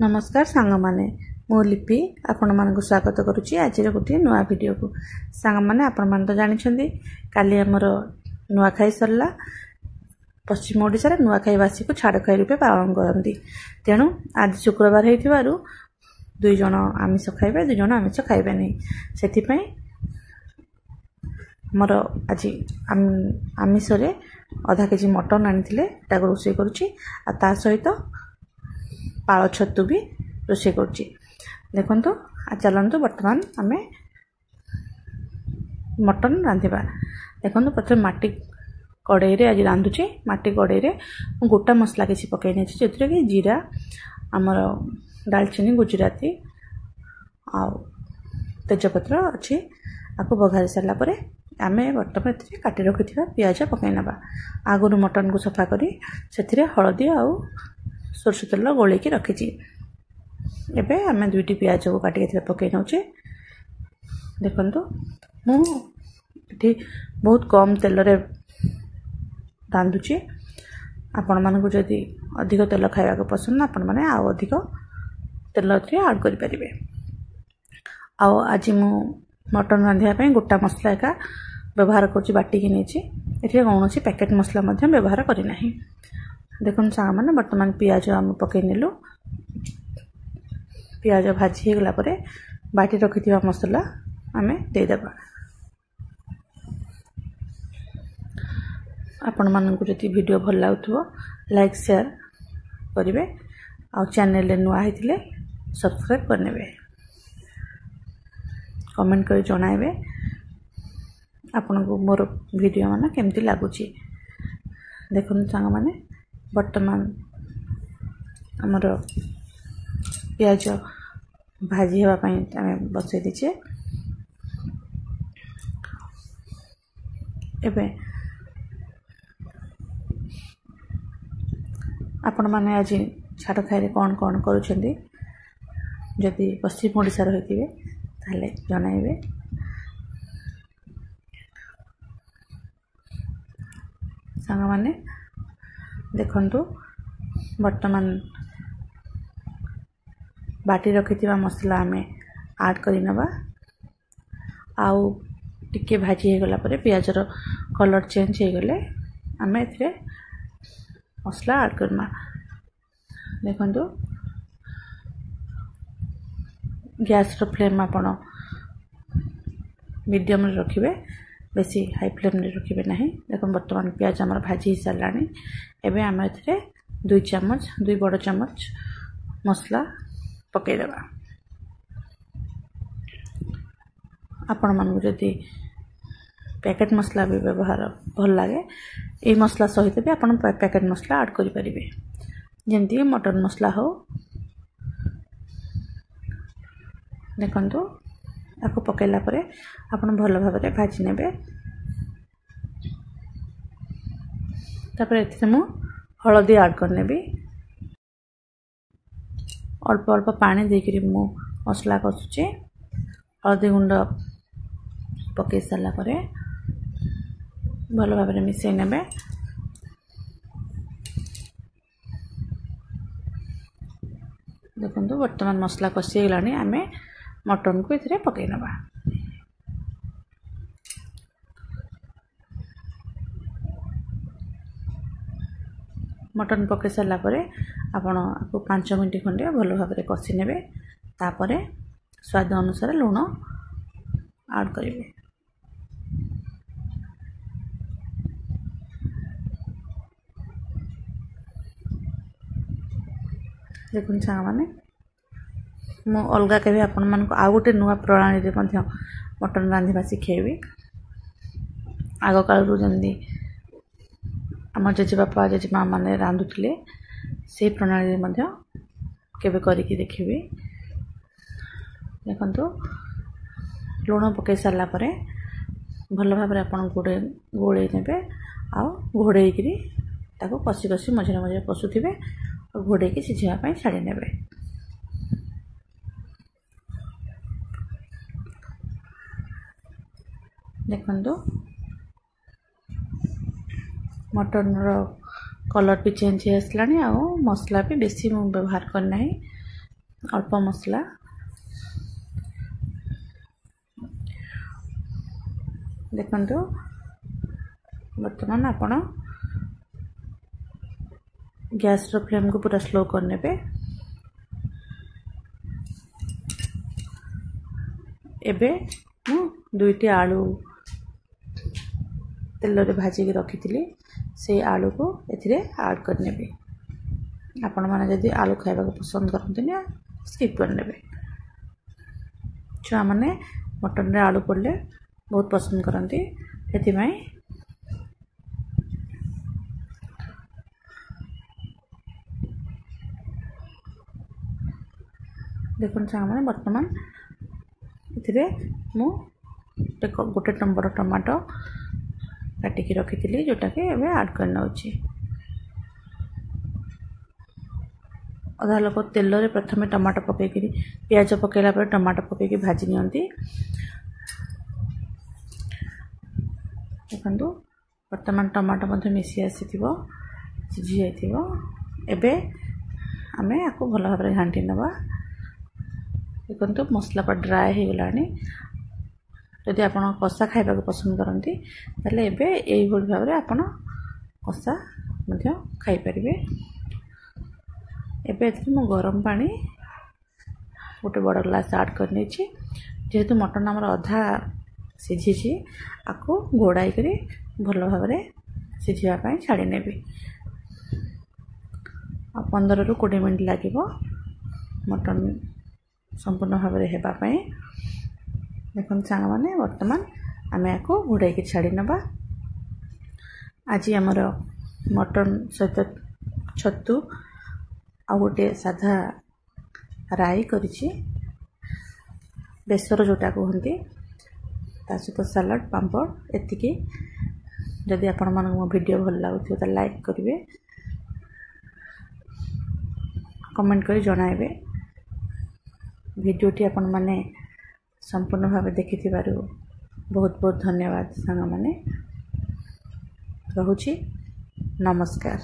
नमस्कार सांग माने मो लिपि आपण मानक स्वागत करुच्ची आज गोटे नुआ वीडियो को सांग माने आपण मान तो जानिछंदी काली हमर नुआखाई सरला पश्चिम ओडिसा रे नुआखाई वासी को छाड़खाई रूपे पालन करंती तेणु आज शुक्रवार हेतिबारु दुई जण आमिष खाइबे दुई जण आमिष खाइबे नै सेति पई हमर आज आमिष रे आधा केजी मटन आनिथिले ताको रोसई करूची आ ता सहित पाଳ छतु भी रोषे करुच्ची देखंतु आ चलंतु वर्तमान आमे मटन रांधिबा देखंतु प्रथम माटी कड़ाई रे आज रांधुची माटी कड़ाई रे गोटा मसला किछि पकाई नेछि जेतरे कि जीरा हमर दालचीनी गुजराती आ तेजपत्र अछि आको बघारी सरला परे आमे वर्तमान एथिरे काटी रखिथिबा प्याज पकाई नबा आगुरु मटन को सफा करी सेथिरे हळदी आ सरसो तेल गोले की रखी एबे आमे दुईटी प्याज को काटी पकई नौचे देखंतु मुझे बहुत कम तेल रे रांधुची आपण मानकु जदि अधिक तेल खाइबा को पसंद आपण माने आ अधिक तेल ऐड करि परिबे आ आज मु मटन रांधिया पई गोटा मसला एका व्यवहार करछि बाटी के नेछि एठी कोनोसी पैकेट मसला मध्य व्यवहार करि नाही देखो सांग मैंने बर्तमान पियाज आम पकई नेलु पियाज भाजी हो गला परे बाटी रखि मसला आमे देदेबा आपण मानकु जति वीडियो भल लागुथबो लाइक शेयर करिवे आ चैनल ले नुआ हेतिले सब्सक्राइब करनेबे कमेंट कर जणाइबे आपनको मोर वीडियो माने केमति लागुची देखो सांग माने वर्तमान हमर प्याज भाजी हेबा पई आमे बसै दिछे एबे आपण माने आज छाड़ खाइले कोन कोन करूछंदी जदि पश्चिम ओडिसा रहितिबे ताले जणाइबे सांग माने देखंतु वर्तमान बाटी रखिथिबा मसला आमे ऐड करि नबा आउ टिके भाजी हे गला परे प्याज रो कलर चेंज हे गले आमे एथे मसला ऐड करना देखंतु गैस रो फ्लेम आपण मीडियम रे रखिबे बेसी हाई फ्लेम रे रखिबे नाही देखो वर्तमान प्याज हमर भाजी सरलानी एबे हम एथरे 2 बड़ चम्मच मसला पकई देबा आपण मानू जदि पैकेट मसला भी व्यवहार भल लागे ए मसला सहित भी आपण पैकेट मसला ऐड करि परिबे जेंति मटन मसला हो देखंतु आको पकेला परे आपण भल भाबरे भाजी नेबे तापर एथि मु हळदी ऐड करनेबी अल्प अल्प पानी देकरी मु मसला कसुचे हळदी गुंड पके सरला परे भल भाबरे मिसै नेबे देखंतु वर्तमान मसला कसी गलानी आमे मटन को इथरे पकई नबा मटन पके सरला परे आपण आपको 5 मिनिट खंडे भलो भाबरे कसी नेबे तापरे स्वाद अनुसार लूण ऐड करिवे देखुन सांग माने मो अलगा केबे आपण मान को आ गोटे नुआ प्रणाली रे मध्य मटन रांधिबा सिखेबी आगो काल रु जंदी हमर जेजे बापा जेजे मां माने रांधुथिले से प्रणाली रे मध्य केबे करी कि देखिबी देखंतु लूण पके सरला परे भल भाबरे आपण गोळे नेबे आ घोड़ेई करी ताको कसी कसी मझे मझे पसुथिबे और घोड़े की सिझिया पई छाड़ी नेबे देखंतु मटन रो कलर भी चेंज हो आसलानी आ मसला भी बेसी व्यवहार करना अल्प मसला देखंतु बर्तमान आपण गैस रो फ्लेम को पूरा स्लो करने पे एबे मु दुईटी आलू तेल रे भाजी के रखी थी से आलू को एथिरे ऐड करने पे आपण माने जदि आलू खाइबा को पसंद करते ना स्किप करने पे छुआ माने मटन रे आलू पड़ले बहुत पसंद करती एथिमाई देखो छुआ बर्तमान इथिरे मु गोटे नंबर टमाटो काटिकी रखी थी जोटा कि एबे ऐड करना होची अधा लोक तेल रे प्रथमे टमाटो पकईकि प्याज पकेला पर टमाटो पकईकि भाजी नियंती देखो बर्तमान टमाटो मध्य मिसी आसीथिबो सिझी जाइथिबो एबे आमे आको भल भाव रे घांटी नबा देखो मसला पर ड्राई हो गलानी जदि आपण कषा खाइबा को पसंद करती ताले एबे एई भल भाव रे आपण कषा मध्य खाइ परिबे एबे एथि मु गरम पानी गोटे बड़ ग्लास ऐड करनी जेहेतु मटन हमर अधा सिझी आको घोड़ाई करी भल भाव रे सिझिया पई छाड़ी नेबी 15 रु 20 मिनिट लागिबो मटन संपूर्ण भाव रे हेबा पई देखन सांग माने वर्तमान आमे आको घोड़ाई के छाड़ी नबा आज हमर मटन सहित छतु आ गोटे साधा राई करिछि बेसर जोटा कहती ता सहित सलाड पांपड़ एतिकी जदि आपण मन मो वीडियो भल लागुथि त लाइक करिवे कमेंट करी जणाइबे वीडियोटी आपण माने संपूर्ण भाव देखिथिबारु बहुत बहुत धन्यवाद सांग माने रहुछि नमस्कार।